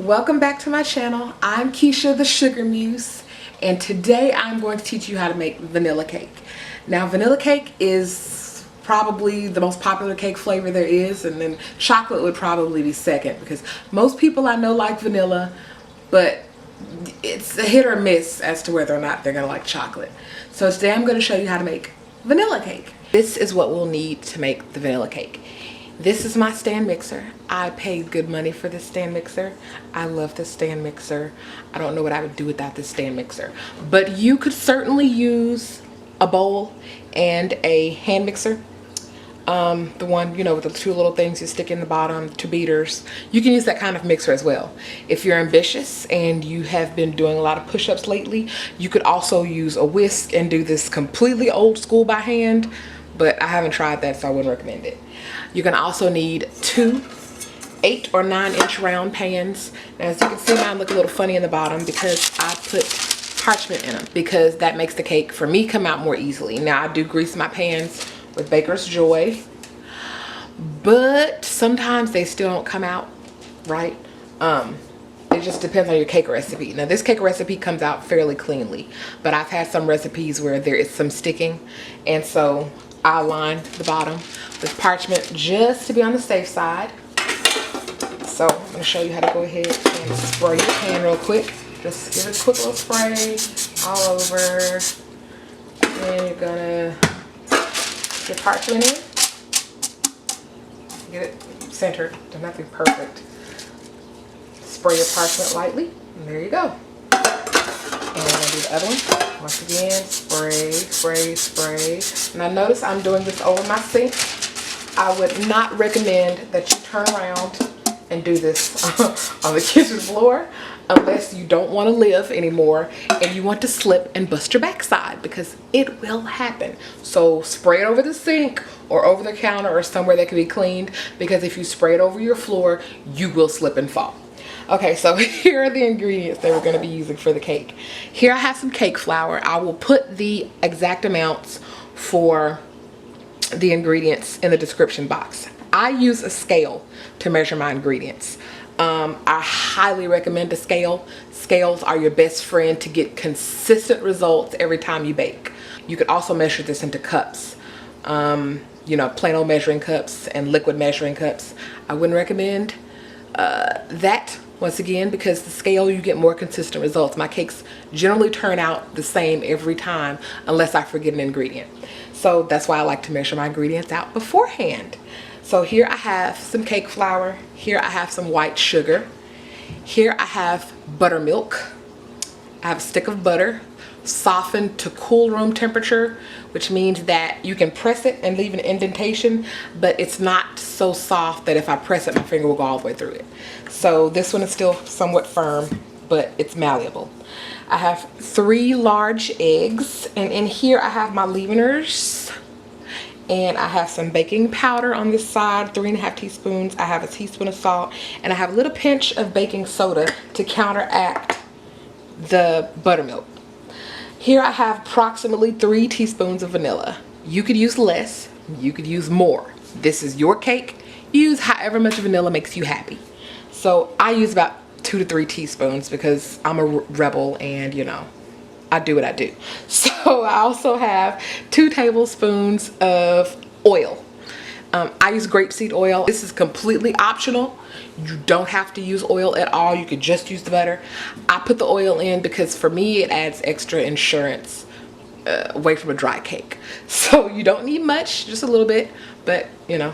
Welcome back to my channel. I'm Keisha the Sugar Muse, and today I'm going to teach you how to make vanilla cake. Now, vanilla cake is probably the most popular cake flavor there is, and then chocolate would probably be second, because most people I know like vanilla, but it's a hit or miss as to whether or not they're gonna like chocolate. So today I'm going to show you how to make vanilla cake. This is what we'll need to make the vanilla cake. This is my stand mixer. I paid good money for this stand mixer. I love this stand mixer. I don't know what I would do without this stand mixer. But you could certainly use a bowl and a hand mixer. The one, you know, with the two little things you stick in the bottom, two beaters. You can use that kind of mixer as well. If you're ambitious and you have been doing a lot of push-ups lately, you could also use a whisk and do this completely old school by hand. But I haven't tried that, so I wouldn't recommend it. You're gonna also need two 8 or 9 inch round pans. Now, as you can see, mine look a little funny in the bottom because I put parchment in them, because that makes the cake for me come out more easily. Now, I do grease my pans with Baker's Joy, but sometimes they still don't come out right. It just depends on your cake recipe. Now, this cake recipe comes out fairly cleanly, but I've had some recipes where there is some sticking, and so I'll line the bottom with parchment just to be on the safe side. So I'm going to show you how to go ahead and spray your pan real quick. Just give it a quick little spray all over. And you're going to put your parchment in. Get it centered. Doesn't have to be perfect. Spray your parchment lightly. And there you go. And I'm going to do the other one. Once again, spray, spray, spray. Now notice I'm doing this over my sink. I would not recommend that you turn around and do this on the kitchen floor unless you don't want to live anymore and you want to slip and bust your backside, because it will happen. So spray it over the sink or over the counter or somewhere that can be cleaned, because if you spray it over your floor, you will slip and fall. Okay, so here are the ingredients that we're going to be using for the cake. Here I have some cake flour. I will put the exact amounts for the ingredients in the description box. I use a scale to measure my ingredients. I highly recommend a scale. Scales are your best friend to get consistent results every time you bake. You could also measure this into cups. You know, plain old measuring cups and liquid measuring cups. I wouldn't recommend that, once again, because the scale, you get more consistent results. My cakes generally turn out the same every time unless I forget an ingredient. So that's why I like to measure my ingredients out beforehand. So here I have some cake flour. Here I have some white sugar. Here I have buttermilk. I have a stick of butter softened to cool room temperature, which means that you can press it and leave an indentation, but it's not so soft that if I press it, my finger will go all the way through it. So this one is still somewhat firm, but it's malleable. I have 3 large eggs, and in here I have my leaveners, and I have some baking powder on this side, 3½ teaspoons. I have a teaspoon of salt, and I have a little pinch of baking soda to counteract the buttermilk. Here I have approximately 3 teaspoons of vanilla. You could use less, you could use more. This is your cake. Use however much vanilla makes you happy. So I use about 2 to 3 teaspoons because I'm a rebel and, you know, I do what I do. So I also have 2 tablespoons of oil. I use grapeseed oil. This is completely optional. You don't have to use oil at all. You could just use the butter. I put the oil in because for me it adds extra insurance away from a dry cake. So you don't need much, just a little bit, but you know,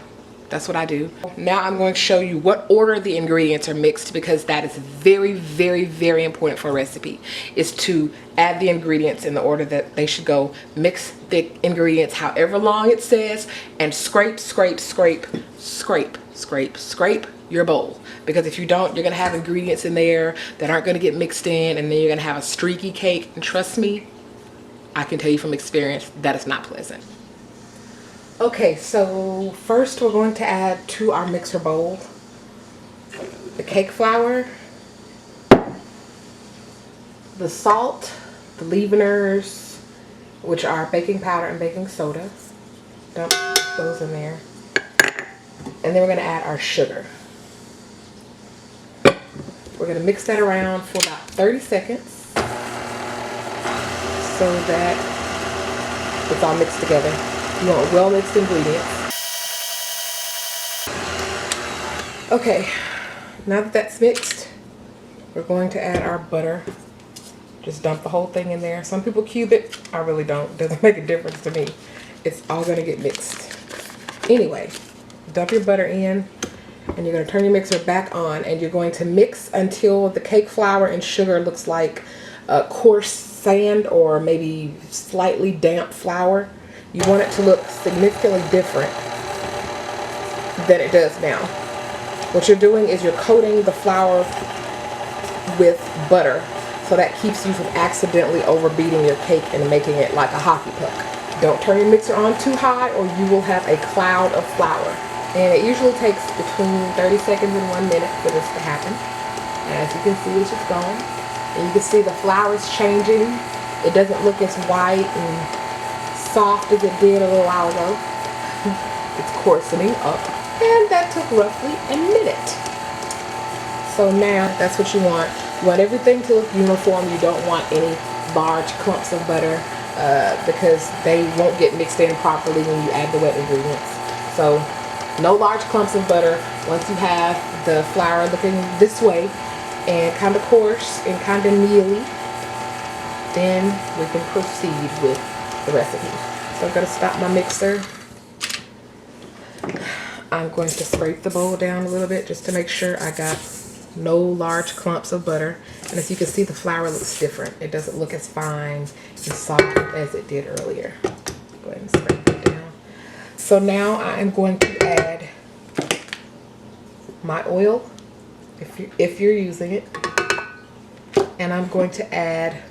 that's what I do. Now I'm going to show you what order the ingredients are mixed, because that is very, very, very important for a recipe, is to add the ingredients in the order that they should go. Mix the ingredients however long it says, and scrape, scrape, scrape, scrape, scrape, scrape your bowl. Because if you don't, you're going to have ingredients in there that aren't going to get mixed in, and then you're going to have a streaky cake. And trust me, I can tell you from experience, that is not pleasant. Okay, so first we're going to add to our mixer bowl the cake flour, the salt, the leaveners, which are baking powder and baking soda. Dump those in there. And then we're going to add our sugar. We're going to mix that around for about 30 seconds so that it's all mixed together. You want well mixed ingredients. Okay, now that that's mixed, we're going to add our butter. Just dump the whole thing in there. Some people cube it. I really don't. It doesn't make a difference to me. It's all going to get mixed. Anyway, dump your butter in, and you're going to turn your mixer back on, and you're going to mix until the cake flour and sugar looks like coarse sand or maybe slightly damp flour. You want it to look significantly different than it does now. What you're doing is you're coating the flour with butter, so that keeps you from accidentally overbeating your cake and making it like a hockey puck. Don't turn your mixer on too high or you will have a cloud of flour. And it usually takes between 30 seconds and 1 minute for this to happen. And as you can see, it's just going. And you can see the flour is changing. It doesn't look as white and soft as it did a little while ago. It's coarsening up. And that took roughly a minute. So now that's what you want. You want everything to look uniform. You don't want any large clumps of butter because they won't get mixed in properly when you add the wet ingredients. So no large clumps of butter. Once you have the flour looking this way and kind of coarse and kind of mealy, then we can proceed with the recipe. So I'm going to stop my mixer. I'm going to scrape the bowl down a little bit just to make sure I got no large clumps of butter. And as you can see, the flour looks different. It doesn't look as fine and soft as it did earlier. Go ahead and scrape it down. So now I am going to add my oil, if you're using it. And I'm going to add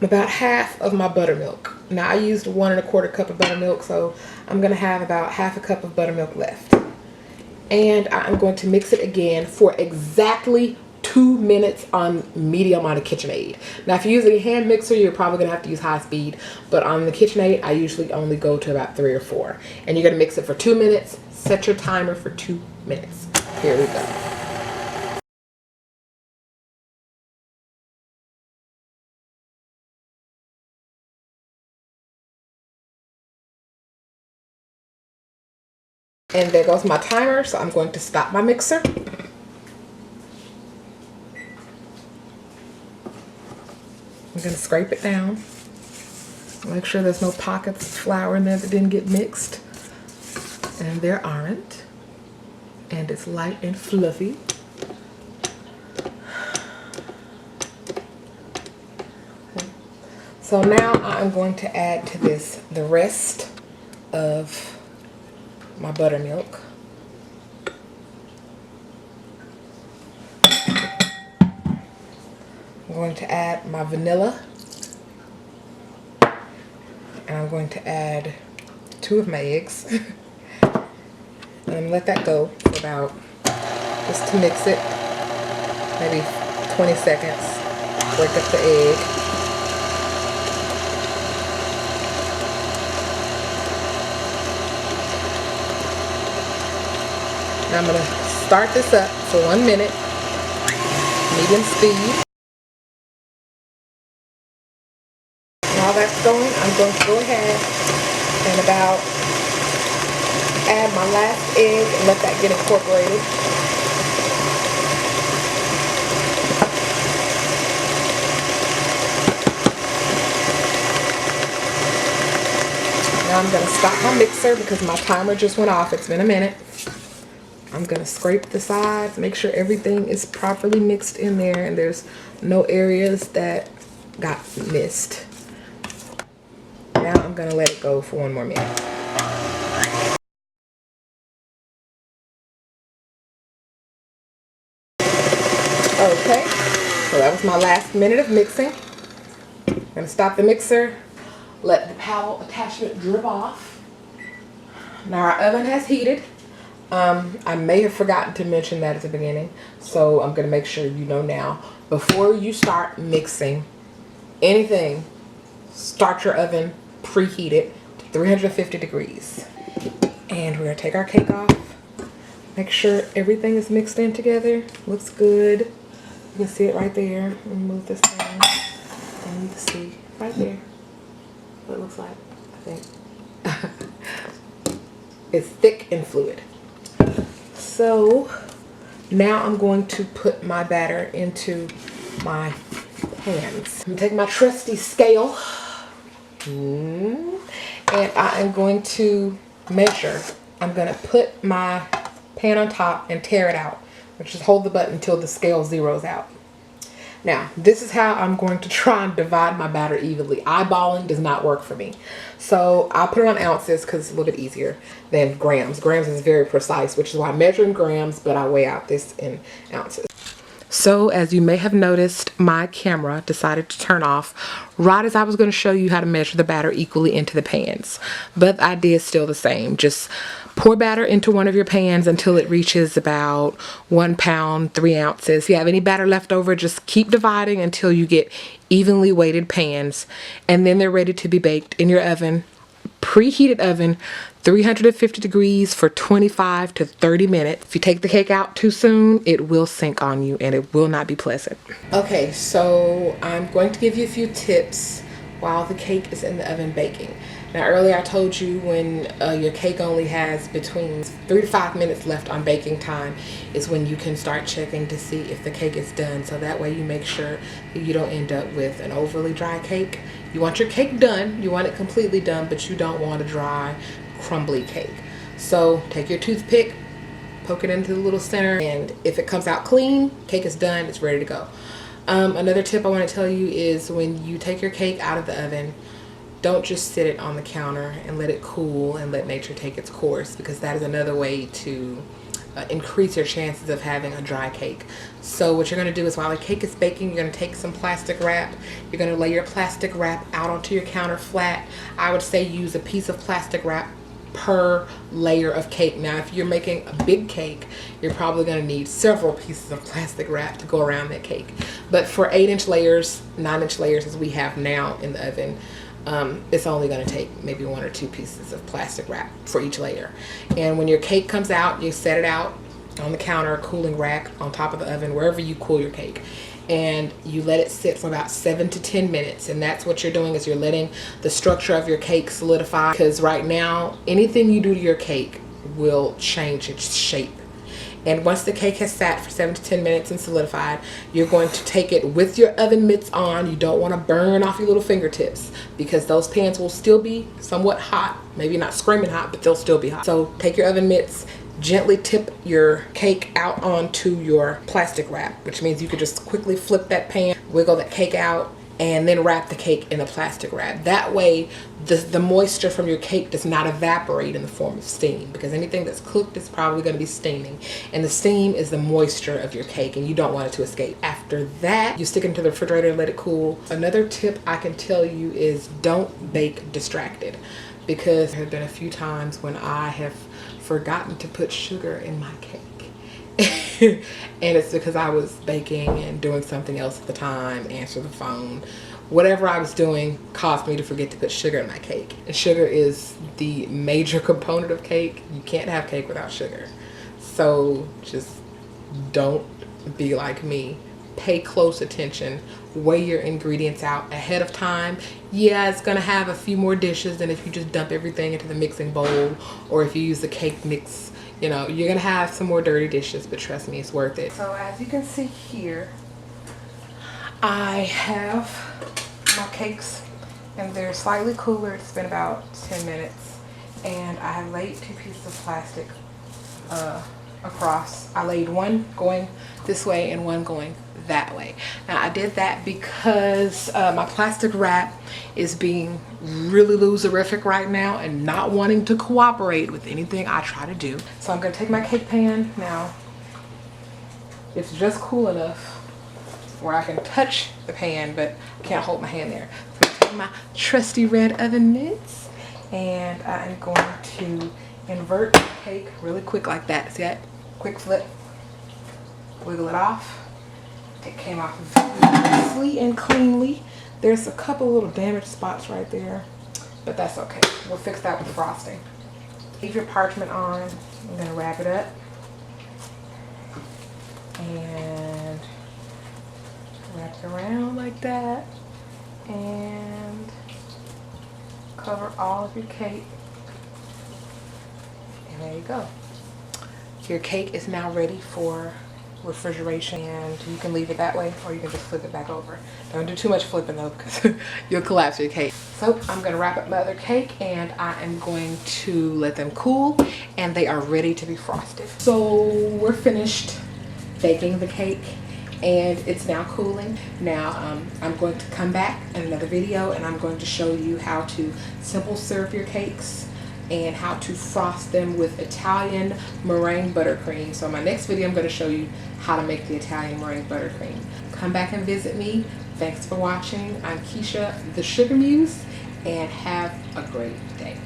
about half of my buttermilk. Now I used 1 1/4 cup of buttermilk, so I'm going to have about half a cup of buttermilk left. And I'm going to mix it again for exactly 2 minutes on medium on a KitchenAid. Now if you're using a hand mixer, you're probably going to have to use high speed, but on the KitchenAid I usually only go to about 3 or 4. And you're going to mix it for 2 minutes. Set your timer for 2 minutes. Here we go. And there goes my timer, so I'm going to stop my mixer. I'm going to scrape it down. Make sure there's no pockets of flour in there that didn't get mixed. And there aren't. And it's light and fluffy. So now I'm going to add to this the rest of my buttermilk. I'm going to add my vanilla, and I'm going to add 2 of my eggs. And I'm going to let that go for about, just to mix it, maybe 20 seconds. Break up the egg. Now I'm going to start this up for 1 minute, medium speed. While that's going, I'm going to go ahead and about add my last egg and let that get incorporated. Now I'm going to stop my mixer because my timer just went off. It's been a minute. I'm going to scrape the sides, make sure everything is properly mixed in there and there's no areas that got missed. Now I'm going to let it go for 1 more minute. Okay, so that was my last minute of mixing. I'm going to stop the mixer, let the paddle attachment drip off. Now our oven has heated. I may have forgotten to mention that at the beginning, so I'm going to make sure you know now. Before you start mixing anything, start your oven preheated to 350 degrees. And we're going to take our cake off, Make sure everything is mixed in together. Looks good. You can see it right there. Move this down. And you can see right there what it looks like, I think. It's thick and fluid. So now I'm going to put my batter into my pans. I'm gonna take my trusty scale. And I am going to measure. I'm gonna put my pan on top and tear it out. Just hold the button until the scale zeroes out. Now, this is how I'm going to try and divide my batter evenly. Eyeballing does not work for me. So I'll put it on ounces because it's a little bit easier than grams. Grams is very precise, which is why I measure in grams, but I weigh out this in ounces. So as you may have noticed, my camera decided to turn off right as I was going to show you how to measure the batter equally into the pans. But the idea is still the same. Just pour batter into one of your pans until it reaches about 1 pound, 3 ounces. If you have any batter left over, just keep dividing until you get evenly weighted pans. And then they're ready to be baked in your oven, preheated oven, 350 degrees for 25 to 30 minutes. If you take the cake out too soon, it will sink on you and it will not be pleasant. Okay, so I'm going to give you a few tips while the cake is in the oven baking. Now earlier I told you when your cake only has between 3 to 5 minutes left on baking time is when you can start checking to see if the cake is done. So that way you make sure that you don't end up with an overly dry cake. You want your cake done, you want it completely done, but you don't want a dry, crumbly cake. So take your toothpick, poke it into the little center, and if it comes out clean, cake is done, it's ready to go. Another tip I want to tell you is when you take your cake out of the oven, don't just sit it on the counter and let it cool and let nature take its course, because that is another way to increase your chances of having a dry cake. So what you're going to do is while the cake is baking, you're going to take some plastic wrap. You're going to lay your plastic wrap out onto your counter flat. I would say use a piece of plastic wrap per layer of cake. Now if you're making a big cake, you're probably going to need several pieces of plastic wrap to go around that cake. But for 8-inch layers, 9-inch layers as we have now in the oven, it's only going to take maybe 1 or 2 pieces of plastic wrap for each layer. And when your cake comes out, you set it out on the counter, cooling rack on top of the oven, wherever you cool your cake, and you let it sit for about 7 to 10 minutes. And that's what you're doing, is you're letting the structure of your cake solidify, because right now anything you do to your cake will change its shape. And once the cake has sat for 7 to 10 minutes and solidified, you're going to take it with your oven mitts on. You don't want to burn off your little fingertips, because those pans will still be somewhat hot. Maybe not screaming hot, but they'll still be hot. So take your oven mitts, gently tip your cake out onto your plastic wrap, which means you could just quickly flip that pan, wiggle that cake out, and then wrap the cake in the plastic wrap. That way the moisture from your cake does not evaporate in the form of steam, because anything that's cooked is probably going to be steaming, and the steam is the moisture of your cake and you don't want it to escape. After that, you stick it into the refrigerator and let it cool. Another tip I can tell you is don't bake distracted, because there have been a few times when I have forgotten to put sugar in my cake. And it's because I was baking and doing something else at the time, answer the phone. Whatever I was doing caused me to forget to put sugar in my cake. And sugar is the major component of cake. You can't have cake without sugar. So just don't be like me. Pay close attention. Weigh your ingredients out ahead of time. Yeah, it's gonna have a few more dishes than if you just dump everything into the mixing bowl, or if you use the cake mix. You know, you're gonna have some more dirty dishes, but trust me, it's worth it. So as you can see here, I have my cakes and they're slightly cooler. It's been about 10 minutes, and I have laid 2 pieces of plastic across. I laid one going this way and one going that way. Now I did that because my plastic wrap is being really loserific right now and not wanting to cooperate with anything I try to do. So I'm gonna take my cake pan now. It's just cool enough where I can touch the pan, but I can't hold my hand there. So I'm gonna take my trusty red oven mitts, and I'm going to invert the cake really quick like that. See that? Quick flip, wiggle it off. It came off very nicely and cleanly. There's a couple little damaged spots right there, but that's okay. We'll fix that with frosting. Leave your parchment on. I'm gonna wrap it up. and wrap it around like that and cover all of your cake. And there you go. Your cake is now ready for refrigeration, and you can leave it that way or you can just flip it back over. Don't do too much flipping though, because you'll collapse your cake. So I'm gonna wrap up my other cake and I am going to let them cool, and they are ready to be frosted. So we're finished baking the cake and it's now cooling. Now I'm going to come back in another video and I'm going to show you how to simple serve your cakes and how to frost them with Italian meringue buttercream. So in my next video, I'm going to show you how to make the Italian meringue buttercream. Come back and visit me. Thanks for watching. I'm Keisha, the Sugar Muse, and have a great day.